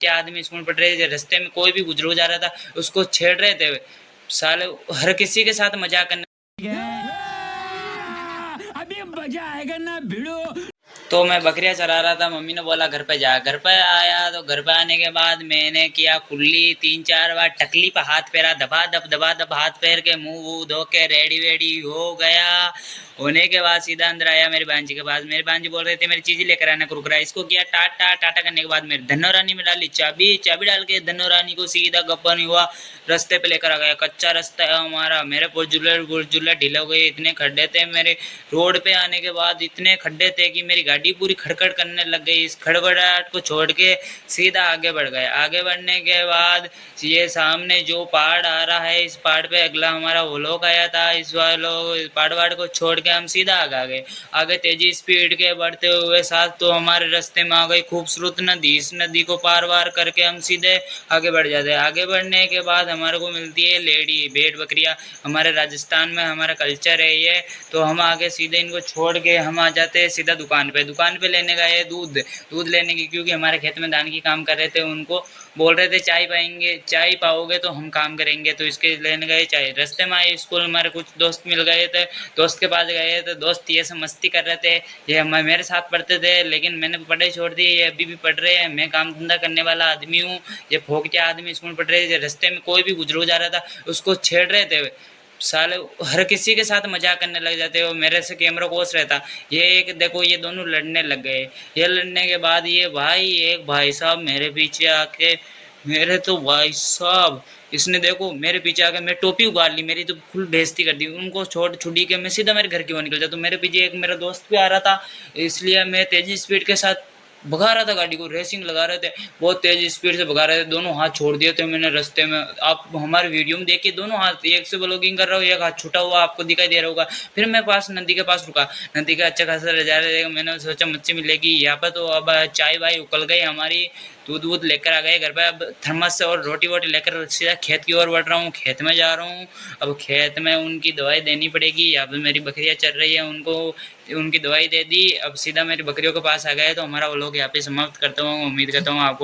क्या आदमी स्कूल पढ़ रहे थे, रास्ते में कोई भी गुजर जा रहा था उसको छेड़ रहे थे साले। हर किसी के साथ मजाक करने, अभी मजा आएगा ना भिड़ो। तो मैं बकरियां चरा रहा था, मम्मी ने बोला घर पे जा। घर पे आया तो घर पे आने के बाद मैंने किया कुल्ली, 3-4 बार टकली पे हाथ फेरा, दबा दब हाथ फेर के मुंह वूह धो के रेडी वेडी हो गया। होने के बाद सीधा अंदर आया मेरी बांजी के पास। मेरी बांजी बोल रहे थे मेरी चीज़ें लेकर आना कुरकुरा। इसको किया टाटा। टाटा करने के बाद मेरे धनो रानी में डाली चाबी। चाबी डाल के धनो रानी को सीधा गप्पन हुआ रास्ते पे लेकर आ गया। कच्चा रास्ता है हमारा, मेरे पुरजुल्ला ढीले हो गए। इतने खड्डे थे मेरे रोड पे आने के बाद, इतने खड्डे थे कि मेरी गाड़ी पूरी खड़खड़ करने लग गई। इस खड़बड़ाहट को छोड़ के सीधा आगे बढ़ गए। आगे बढ़ने के बाद ये सामने जो पहाड़ आ रहा है, इस पहाड़ पे अगला हमारा वो लोग आया था। इस पहाड़ को छोड़ के हम सीधा आ गए। आगे तेजी स्पीड के बढ़ते हुए साथ तो हमारे रास्ते में आ गई खूबसूरत नदी। इस नदी को पार वार करके हम सीधे आगे बढ़ जाते हैं। आगे बढ़ने के बाद हमारे को मिलती है लेडी, भेड़ बकरियाँ। हमारे राजस्थान में हमारा कल्चर है ये। तो हम आगे सीधे इनको छोड़ के हम आ जाते हैं सीधा दुकान पे। दुकान पे लेने गए दूध लेने की, क्योंकि हमारे खेत में धान की काम कर रहे थे। उनको बोल रहे थे चाय पाएंगे, चाय पाओगे तो हम काम करेंगे, तो इसके लेने गए चाय। रास्ते में आए स्कूल हमारे कुछ दोस्त मिल गए थे, दोस्त के पास गए तो दोस्त ये सब मस्ती कर रहे थे। ये मेरे साथ पढ़ते थे, लेकिन मैंने पढ़ाई छोड़ दी, ये अभी भी पढ़ रहे हैं। मैं काम धंधा करने वाला आदमी हूँ। ये फोकटिया आदमी स्कूल पढ़ रहे थे, रास्ते में कोई भी गुजर जा रहा था उसको छेड़ रहे थे साले। हर किसी के साथ मजाक करने लग जाते हो। मेरे से कैमरा कोस रहता। ये एक देखो, ये दोनों लड़ने लग गए। ये लड़ने के बाद ये भाई, एक भाई साहब मेरे पीछे आके, मेरे तो भाई साहब इसने देखो मेरे पीछे आके मेरी टोपी उतार ली, मेरी तो फुल बेइज्जती कर दी। उनको छोड़ छुड़ी के मैं सीधा मेरे घर की ओर निकल जाता। तो मेरे पीछे एक मेरा दोस्त भी आ रहा था, इसलिए मैं तेजी स्पीड के साथ भगा रहा था गाड़ी को, रेसिंग लगा रहे थे। बहुत तेज स्पीड से भगा रहे थे, दोनों हाथ छोड़ दिए थे मैंने रास्ते में। आप हमारे वीडियो में देखिए, दोनों हाथ, एक से ब्लॉगिंग कर रहा हूँ, एक हाथ छूटा हुआ आपको दिखाई दे रहा होगा। फिर मैं पास नदी के पास रुका, नदी का अच्छा खासा नजारा देखा। मैंने सोचा मच्छी मिलेगी यहाँ पर। तो अब चाय वाय उकल गई हमारी, दूध वूध लेकर आ गए घर पे। अब थर्मस से और रोटी वोटी लेकर सीधा खेत की ओर बढ़ रहा हूँ, खेत में जा रहा हूँ। अब खेत में उनकी दवाई देनी पड़ेगी। यहाँ पे मेरी बकरियाँ चल रही है, उनको उनकी दवाई दे दी। अब सीधा मेरी बकरियों के पास आ गए। तो हमारा व्लॉग यहाँ पे समाप्त करता हूँ। उम्मीद करता हूँ आपको